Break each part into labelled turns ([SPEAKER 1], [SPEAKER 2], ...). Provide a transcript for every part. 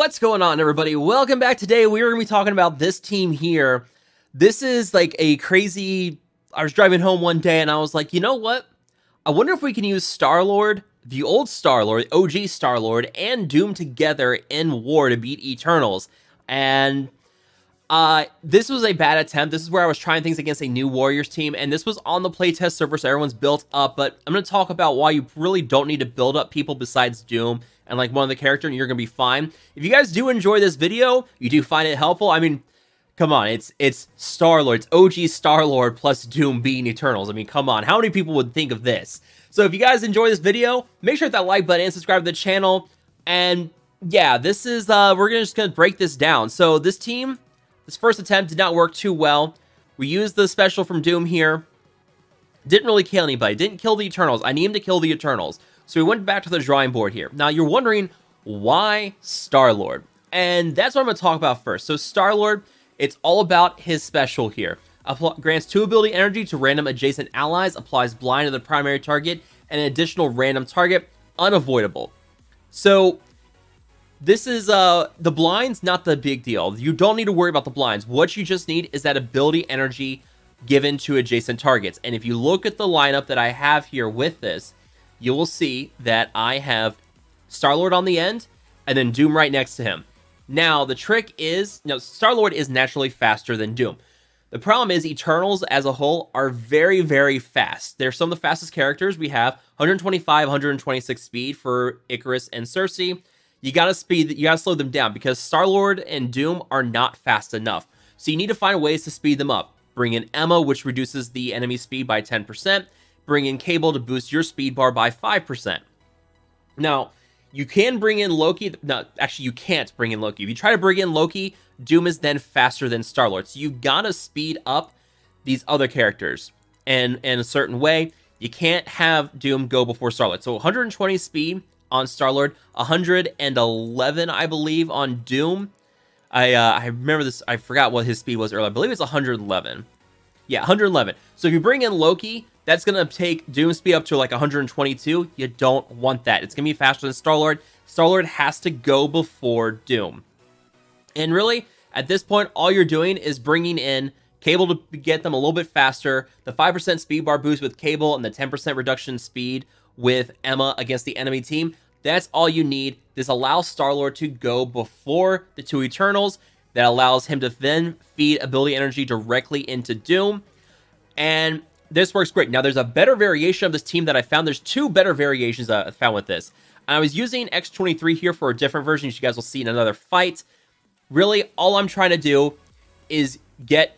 [SPEAKER 1] What's going on, everybody? Welcome back. Today we're going to be talking about this team here. This is like a crazy... I was driving home one day and I was like, you know what? I wonder if we can use Starlord, the old Starlord, OG Starlord, and Doom together in war to beat Eternals. And this was a bad attempt. This is where I was trying things against a new Warriors team, and this was on the playtest server, so everyone's built up. But I'm going to talk about why you really don't need to build up people besides Doom and like one of the character, and you're going to be fine. If you guys do enjoy this video, you do find it helpful, I mean, come on, it's Starlord, it's OG Starlord plus Doom beating Eternals. I mean, come on, how many people would think of this? So if you guys enjoy this video, make sure to hit that like button and subscribe to the channel. And yeah, this is, we're just going to break this down. So this team, this first attempt did not work too well. We used the special from Doom here. Didn't really kill anybody. Didn't kill the Eternals. I need him to kill the Eternals. So we went back to the drawing board here. Now you're wondering, why Starlord? And that's what I'm going to talk about first. So Starlord, it's all about his special here. Grants 2 ability energy to random adjacent allies. Applies blind to the primary target. And an additional random target. Unavoidable. So this is, the blinds, not the big deal. You don't need to worry about the blinds. What you just need is that ability energy given to adjacent targets. And if you look at the lineup that I have here with this, you will see that I have Starlord on the end, and then Doom right next to him. Now, the trick is, Starlord is naturally faster than Doom. The problem is Eternals as a whole are very, very fast. They're some of the fastest characters. We have 125, 126 speed for Icarus and Cersei. You gotta slow them down because Starlord and Doom are not fast enough. So you need to find ways to speed them up. Bring in Emma, which reduces the enemy speed by 10%. Bring in Cable to boost your speed bar by 5%. Now, you can bring in Loki. No, actually, you can't bring in Loki. If you try to bring in Loki, Doom is then faster than Starlord. So you've got to speed up these other characters in a certain way. You can't have Doom go before Starlord. So 120 speed on Starlord, 111, I believe, on Doom. I remember this. I forgot what his speed was earlier. I believe it's 111. Yeah, 111. So if you bring in Loki, that's going to take Doom's speed up to like 122. You don't want that. It's going to be faster than Starlord. Starlord has to go before Doom. And really, at this point, all you're doing is bringing in Cable to get them a little bit faster, the 5% speed bar boost with Cable, and the 10% reduction speed with Emma against the enemy team. That's all you need. This allows Starlord to go before the two Eternals. That allows him to then feed ability energy directly into Doom. And this works great. Now, there's a better variation of this team that I found. There's 2 better variations that I found with this. And I was using X23 here for a different version, which you guys will see in another fight. Really, all I'm trying to do is get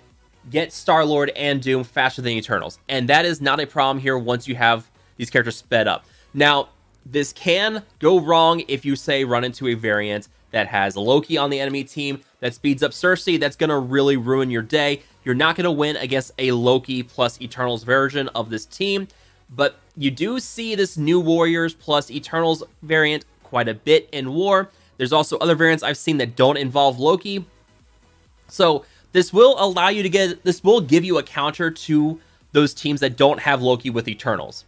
[SPEAKER 1] Starlord and Doom faster than Eternals. And that is not a problem here once you have these characters sped up. Now, this can go wrong if you, say, run into a variant that has Loki on the enemy team that speeds up Cersei. That's going to really ruin your day. You're not going to win against a Loki plus Eternals version of this team, but you do see this new Warriors plus Eternals variant quite a bit in war. There's also other variants I've seen that don't involve Loki. So this will allow you to this will give you a counter to those teams that don't have Loki with Eternals.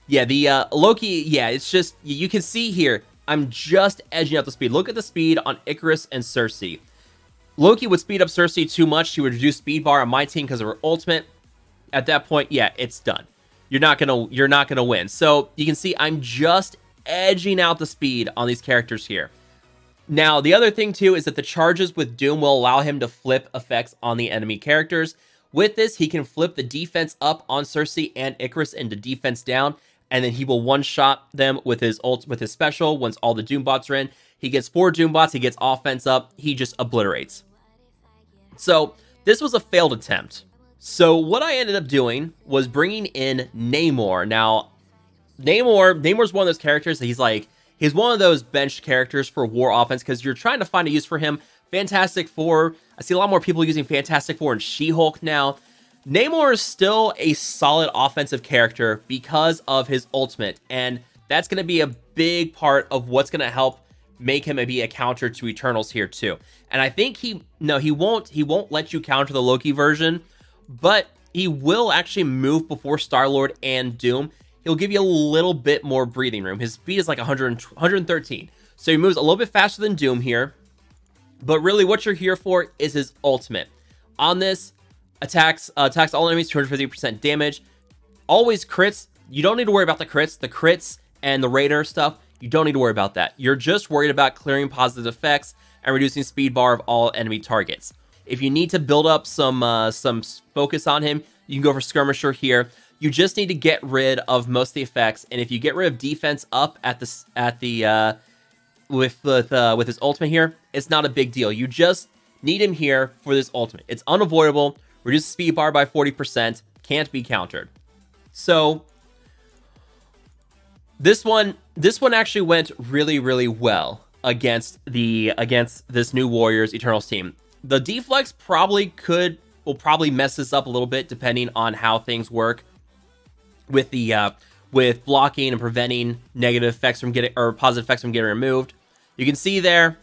[SPEAKER 1] Yeah, the Loki, yeah, it's just, you can see here, I'm just edging out the speed. Look at the speed on Icarus and Cersei. Loki would speed up Cersei too much. She would reduce speed bar on my team because of her ultimate. At that point, yeah, it's done. You're not gonna win. So you can see I'm just edging out the speed on these characters here. Now, the other thing too is that the charges with Doom will allow him to flip effects on the enemy characters. With this, he can flip the defense up on Cersei and Icarus into defense down. And then he will one-shot them with his special once all the Doom bots are in. He gets 4 Doom bots, he gets offense up, he just obliterates. So, this was a failed attempt. So, what I ended up doing was bringing in Namor. Now, Namor's one of those characters that he's one of those benched characters for war offense because you're trying to find a use for him. Fantastic Four, I see a lot more people using Fantastic Four and She-Hulk now. Namor is still a solid offensive character because of his ultimate, and that's going to be a big part of what's going to help make him be a counter to Eternals here too. And I think he won't let you counter the Loki version, but he will actually move before Starlord and Doom. He'll give you a little bit more breathing room. His speed is like 113. So he moves a little bit faster than Doom here. But really what you're here for is his ultimate. On this, attacks all enemies 250% damage. Always crits. You don't need to worry about the crits. The crits and the Raider stuff, you don't need to worry about that. You're just worried about clearing positive effects and reducing speed bar of all enemy targets. If you need to build up some focus on him, you can go for Skirmisher here. You just need to get rid of most of the effects, and if you get rid of defense up with his ultimate here, it's not a big deal. You just need him here for this ultimate. It's unavoidable. Reduces speed bar by 40%. Can't be countered. So this one actually went really, really well against this new Warriors Eternals team. The deflex will probably mess this up a little bit depending on how things work with the with blocking and preventing negative effects from getting, or positive effects from getting removed. You can see there,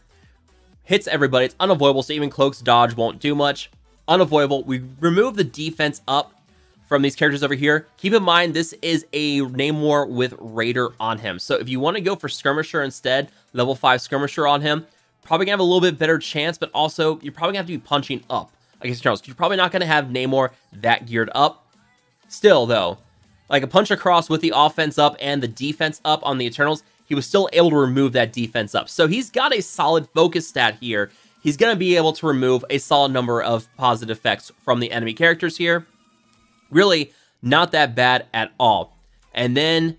[SPEAKER 1] hits everybody. It's unavoidable, so even Cloak's dodge won't do much. Unavoidable. We remove the defense up from these characters over here. Keep in mind, this is a Namor with Raider on him. So if you want to go for Skirmisher instead, level 5 Skirmisher on him, probably gonna have a little bit better chance, but also you're probably gonna have to be punching up against Charles. You're probably not gonna have Namor that geared up. Still though, like a punch across with the offense up and the defense up on the Eternals, he was still able to remove that defense up. So he's got a solid focus stat here. He's going to be able to remove a solid number of positive effects from the enemy characters here. Really not that bad at all. And then,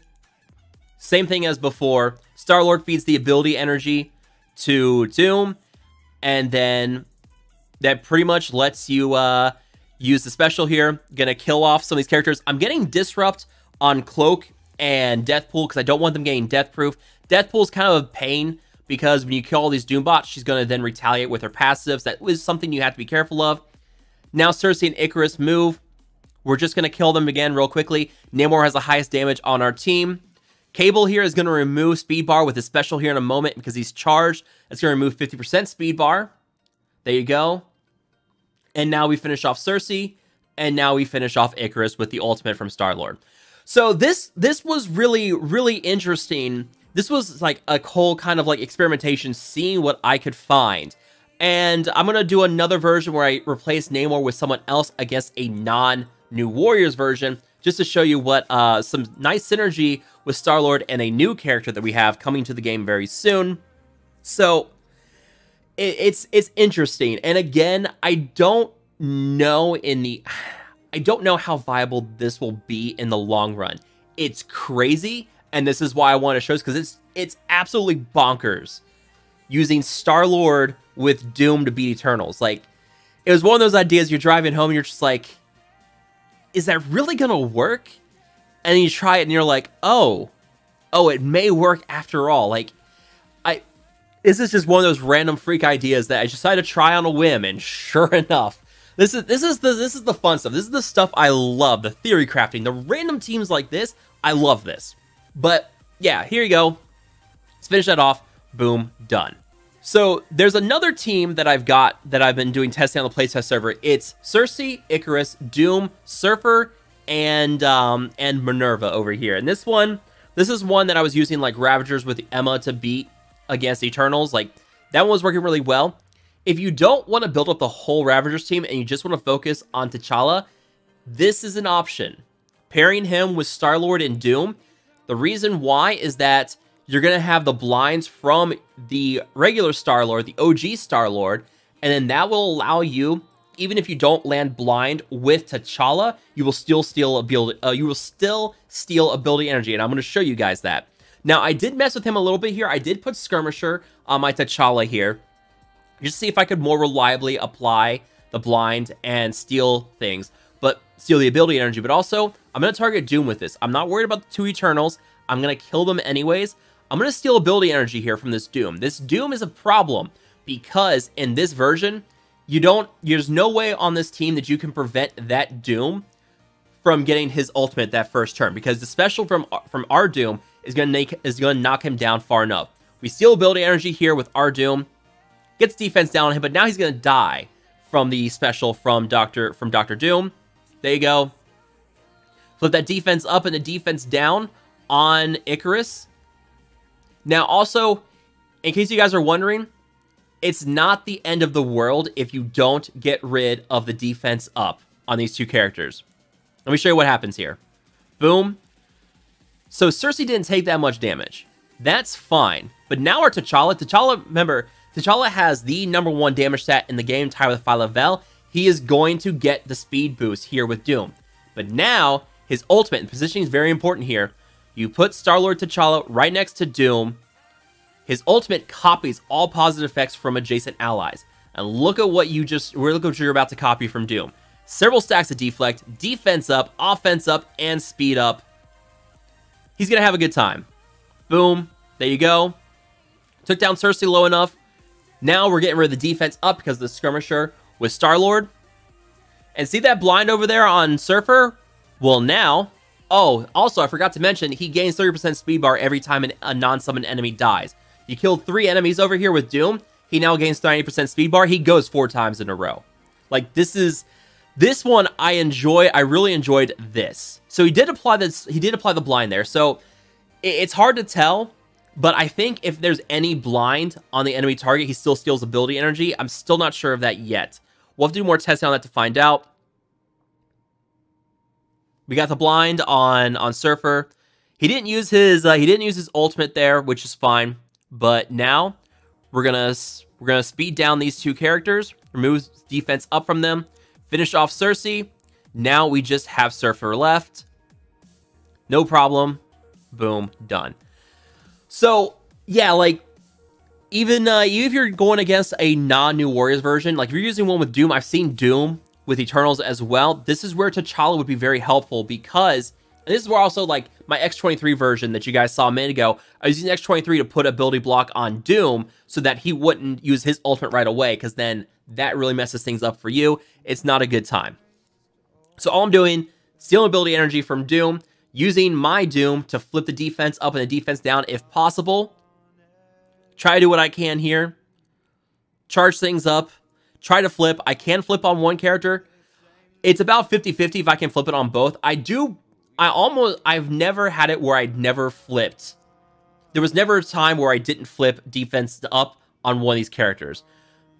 [SPEAKER 1] same thing as before, Starlord feeds the ability energy to Doom, and then that pretty much lets you use the special here. Gonna kill off some of these characters. I'm getting Disrupt on Cloak and Deathpool because I don't want them getting Deathproof. Deathpool is kind of a pain because when you kill all these Doom bots, she's going to then retaliate with her passives. That was something you have to be careful of. Now Cersei and Icarus move. We're just going to kill them again real quickly. Namor has the highest damage on our team. Cable here is going to remove speed bar with his special here in a moment because he's charged. It's going to remove 50% speed bar. There you go. And now we finish off Cersei. And now we finish off Icarus with the ultimate from Starlord. So this was really, really interesting. This was like a whole kind of like experimentation, seeing what I could find. And I'm going to do another version where I replace Namor with someone else against a non-New Warriors version, just to show you what some nice synergy with Starlord and a new character that we have coming to the game very soon. So it's interesting. And again, I don't know how viable this will be in the long run. It's crazy, and this is why I want to show this, because it's absolutely bonkers using Starlord with Doom to beat Eternals. Like, it was one of those ideas, you're driving home and you're just like, is that really gonna work? And then you try it and you're like, oh, it may work after all. Like, this is just one of those random freak ideas that I decided to try on a whim, and sure enough, this is the fun stuff. This is the stuff I love. The theory crafting, the random teams like this. I love this. But yeah, here you go. Let's finish that off. Boom, done. So there's another team that I've got that I've been doing testing on the playtest server. It's Cersei, Icarus, Doom, Surfer, and Minerva over here. And this is one that I was using like Ravagers with Emma to beat against Eternals. Like, that one was working really well. If you don't want to build up the whole Ravagers team and you just want to focus on T'Challa, this is an option. Pairing him with Starlord and Doom. The reason why is that you're going to have the blinds from the regular Starlord, the OG Starlord, and then that will allow you, even if you don't land blind with T'Challa, you will still steal ability. Ability energy, and I'm going to show you guys that. Now, I did mess with him a little bit here. I did put Skirmisher on my T'Challa here, just to see if I could more reliably apply the blind and steal things, but steal the ability energy. But also, I'm going to target Doom with this. I'm not worried about the two Eternals. I'm going to kill them anyways. I'm going to steal ability energy here from this Doom. This Doom is a problem because in this version, there's no way on this team that you can prevent that Doom from getting his ultimate that first turn, because the special from our Doom is going to knock him down far enough. We steal ability energy here with our Doom, gets defense down on him, but now he's going to die from the special from Dr. Doom. There you go. Flip that defense up and the defense down on Icarus. Now also, in case you guys are wondering, it's not the end of the world if you don't get rid of the defense up on these two characters. Let me show you what happens here. Boom. So Cersei didn't take that much damage. That's fine. But now our T'Challa, remember, T'Challa has the #1 damage stat in the game, tied with Phyla-Vell. He is going to get the speed boost here with Doom. But now, his ultimate, and positioning is very important here. You put Starlord T'Challa right next to Doom. His ultimate copies all positive effects from adjacent allies. And look at what you're about to copy from Doom. Several stacks of deflect, defense up, offense up, and speed up. He's going to have a good time. Boom. There you go. Took down Cersei low enough. Now we're getting rid of the defense up because of the skirmisher with Starlord. And see that blind over there on Surfer? Well, now... Oh, also, I forgot to mention, he gains 30% speed bar every time a non-summoned enemy dies. You killed 3 enemies over here with Doom. He now gains 90% speed bar. He goes 4 times in a row. Like, this one I enjoy. I really enjoyed this. So he did apply this. He did apply the blind there. So it's hard to tell, but I think if there's any blind on the enemy target, he still steals ability energy. I'm still not sure of that yet. We'll have to do more testing on that to find out. We got the blind on Surfer. He didn't use his ultimate there, which is fine. But now we're gonna speed down these two characters, remove defense up from them, finish off Cersei. Now we just have Surfer left. No problem. Boom, done. So yeah, like even if you're going against a non-New Warriors version, like if you're using one with Doom, I've seen Doom with Eternals as well. This is where T'Challa would be very helpful because, and this is where also like my X-23 version that you guys saw a minute ago, I was using X-23 to put ability block on Doom so that he wouldn't use his ultimate right away, because then that really messes things up for you. It's not a good time. So all I'm doing, stealing ability energy from Doom, using my Doom to flip the defense up and the defense down if possible. Try to do what I can here. Charge things up. Try to flip. I can flip on one character. It's about 50-50 if I can flip it on both. I've never had it where I'd never flipped. There was never a time where I didn't flip defense up on one of these characters.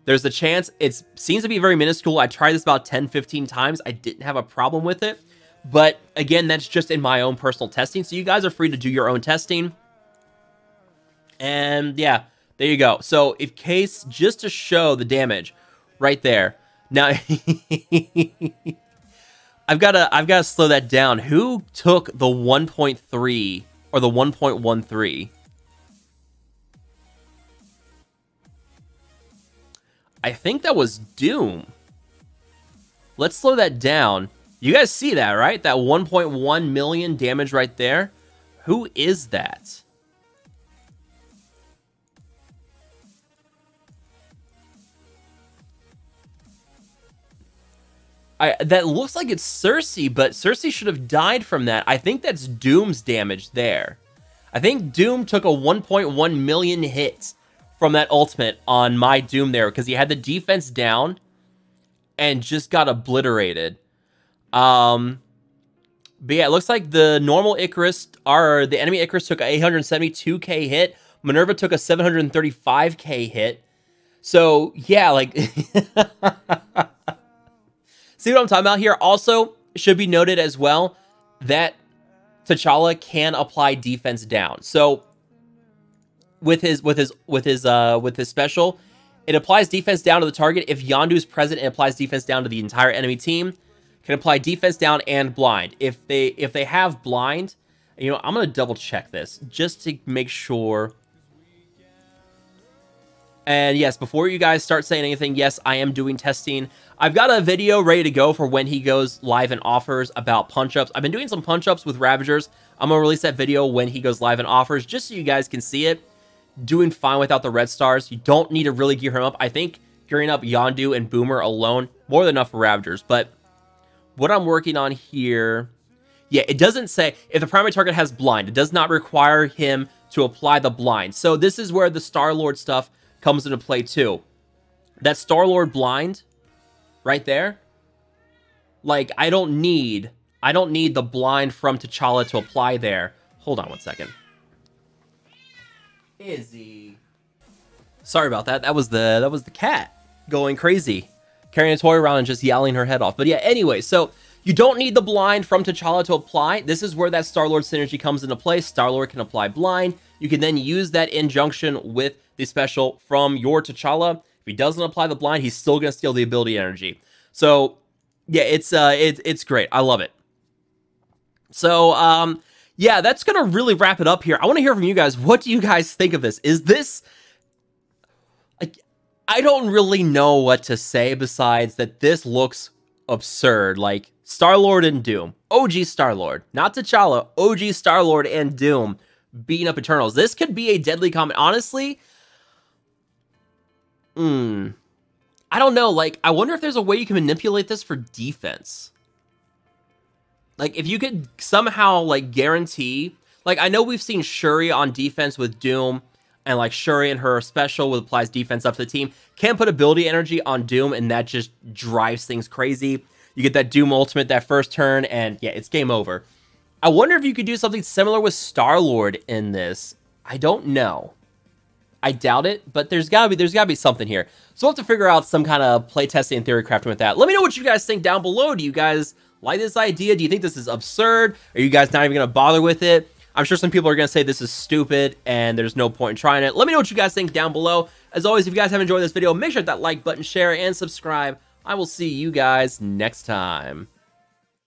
[SPEAKER 1] There's a chance. It seems to be very minuscule. I tried this about 10-15 times. I didn't have a problem with it. But again, that's just in my own personal testing. So you guys are free to do your own testing. And yeah, there you go. So in case, just to show the damage right there. Now, I've got to slow that down. Who took the 1.3 or the 1.13? I think that was Doom. Let's slow that down. You guys see that, right? That 1.1 million damage right there. Who is that? That looks like it's Cersei, but Cersei should have died from that. I think that's Doom's damage there. I think Doom took a 1.1 million hit from that ultimate on my Doom there, because he had the defense down and just got obliterated. But yeah, it looks like the normal Icarus, the enemy Icarus took a 872k hit. Minerva took a 735k hit. So yeah, like... See what I'm talking about here? Also, it should be noted as well that T'Challa can apply defense down. So with his special, it applies defense down to the target. If Yondu's present, it applies defense down to the entire enemy team. Can apply defense down and blind. If they have blind, you know, I'm gonna double check this just to make sure. And yes, before you guys start saying anything, yes, I am doing testing. I've got a video ready to go for when he goes live and offers about punch-ups. I've been doing some punch-ups with Ravagers. I'm going to release that video when he goes live and offers, just so you guys can see it. Doing fine without the red stars. You don't need to really gear him up. I think gearing up Yondu and Boomer alone, more than enough for Ravagers. But what I'm working on here... Yeah, it doesn't say if the primary target has blind. It does not require him to apply the blind. So this is where the Starlord stuff comes into play too. That Starlord blind right there, like I don't need the blind from T'Challa to apply there. Hold on one second. Izzy. Sorry about that. That was the cat going crazy, carrying a toy around and just yelling her head off. But yeah, anyway, so you don't need the blind from T'Challa to apply. This is where that Star-Lord synergy comes into play. Star-Lord can apply blind. You can then use that in junction with the special from your T'Challa. If he doesn't apply the blind, he's still gonna steal the ability energy. So yeah, it's great. I love it. So yeah, that's gonna really wrap it up here. I want to hear from you guys. What do you guys think of this? Is this, I don't really know what to say besides that this looks absurd. Like Star-Lord and Doom, OG Star-Lord, not T'Challa, OG Star-Lord and Doom beating up Eternals. This could be a deadly combat. Honestly, I don't know. Like, I wonder if there's a way you can manipulate this for defense. Like, if you could somehow, like, guarantee... Like, I know we've seen Shuri on defense with Doom, and, like, Shuri and her special with applies defense up to the team. Can put ability energy on Doom, and that just drives things crazy. You get that Doom ultimate that first turn, and, yeah, it's game over. I wonder if you could do something similar with Star-Lord in this. I don't know. I doubt it, but there's gotta be something here. So we'll have to figure out some kind of playtesting and theory crafting with that. Let me know what you guys think down below. Do you guys like this idea? Do you think this is absurd? Are you guys not even gonna bother with it? I'm sure some people are gonna say this is stupid and there's no point in trying it. Let me know what you guys think down below. As always, if you guys have enjoyed this video, make sure to hit that like button, share, and subscribe. I will see you guys next time.